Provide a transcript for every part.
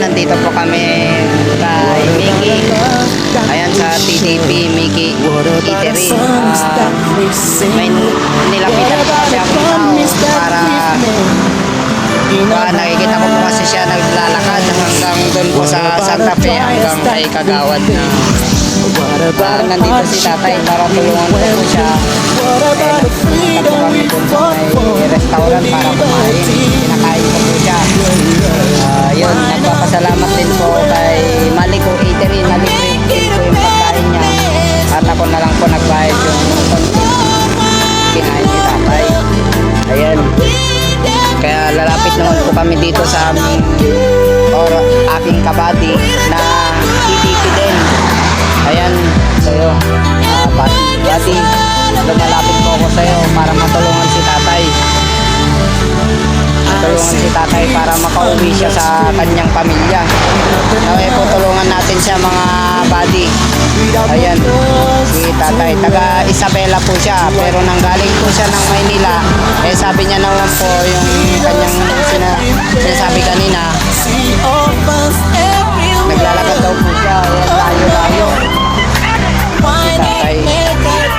nandito po kami kay Mickey. Ayan sa TDP Mickey Eatery. May nilapitan po siya para nakikita ko po kasi siya naglalakad hanggang doon po sa Santa Fe hanggang kay Kagawad na nandito si tatay para tulungan ko po siya. Nagpunta po kami po sa may restaurant para kumain. Pinakain ko po siya. Yun, nagpapasalamat din po kay Maliko Eatery na libre din po yung pagkain niya. At ako na lang po nagbayad yung kinain ni tatay. Ayan. Kaya lalapit naman po kami dito sa aming or aking kabady na TDP din. Ayan, sa'yo. Bati, lumalapit po ako sa'yo para matulungan si tatay. Tulungan si tatay para makauwi siya sa kanyang pamilya. Okay po, tulungan natin siya mga buddy. Ayan, si tatay. Taga Isabela po siya, pero nanggaling po siya ng Maynila. Eh sabi niya naman po yung kanyang sinasabi kanina, naglalakad daw po siya. Ayan, layo-layo. Si tatay.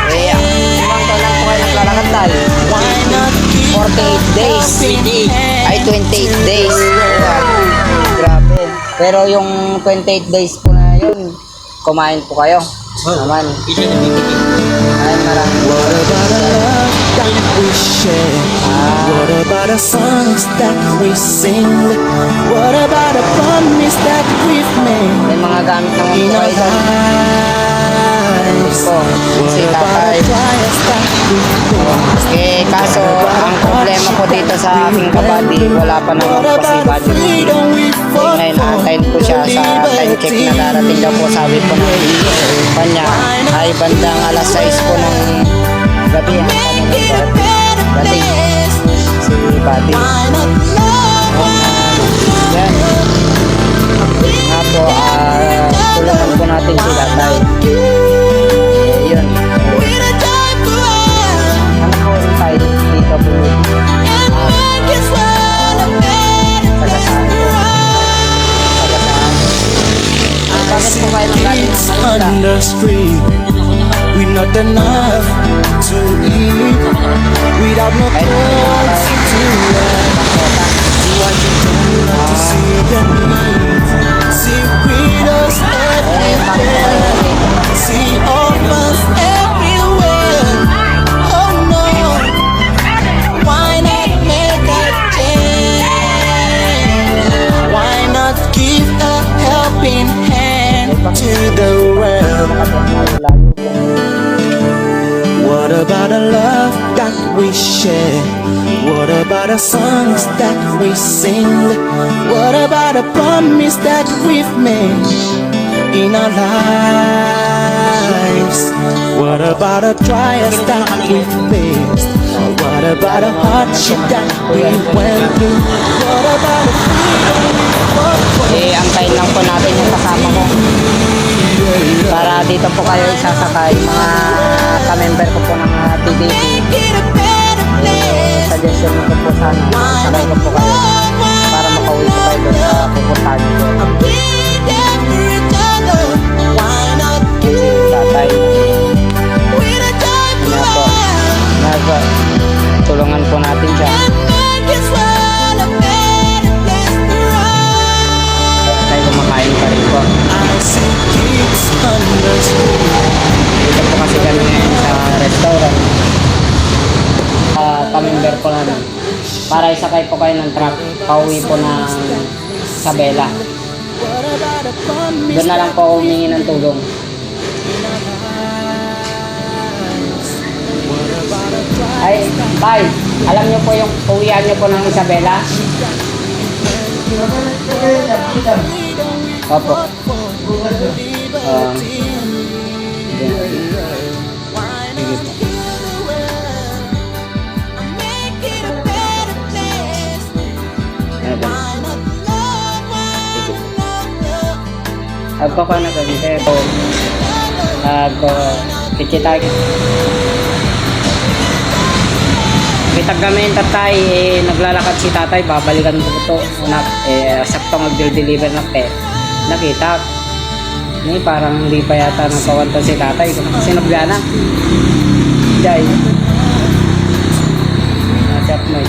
Eh, ilang kailan po kayo naglalakad tayo? 48 days. Ay, 28 days. Grabe. Pero yung 28 days po na yun, kumain po kayo. Naman. Ay, maraming. What about a love that we share? What about a songs that we sing? What about a promise that we've made? May mga gamit naman In po our kayo. lives. Po, si What about tatay. a trials that we've faced? Eh, kaso, ang problema po dito sa aking kabady, wala pa naman What po si about the budget. freedom we fought Ngayon, for? antayin po siya sa time check na darating daw po. Sabi po ng kanya ay bandang alas 6 po ng gabi ang kanyang dating si buddy. Yan. Nga po, tulungan po natin si tatay. Yun. Ano po yung tayo dito po? Bakit po kayo nang galing ng On Manila? the street, we not enough to eat. Without no clothes to wear, we want you to see the needs. See widows everywhere, see orphans everywhere. Oh no, why not make a change? Why not give a helping hand to the world? What about a love that we share? What about a songs that we sing? What about a promise that we've made in our lives? What about a trials that we've faced? What about a hardship that we went through? What about a freedom we fought for? Eh, antayin lang po natin yung kasama ko. Para dito po kayo isasakay. Mga ka-member ko po ng TDP. Suggestion ko po sana. Sakay ko po kayo. Para makauwi po kayo doon sa pupuntahan nyo po. Tatay. Kaya po. Tulungan po natin siya. Tayo kumakain pa rin po. Dito po kasi kami ngayon sa restaurant. Ka-member po namin. Para isakay po kayo ng truck. Pauwi po ng Isabela. Doon na lang po ako humingi ng tulong. Ay, tay, alam niyo po yung uwian niyo po ng Isabela? Opo. Sige po. Ano ba? Sige po. Ako ka na ganito po. Ako, kikita. Kitag kami yung tatay, naglalakad si tatay, babalikan ko po ito. Anak, sakto mag-deliver na nakita. Parang hindi pa yata nagpawanta si tatay. Kasi nagbiyanak. Jai. Check mo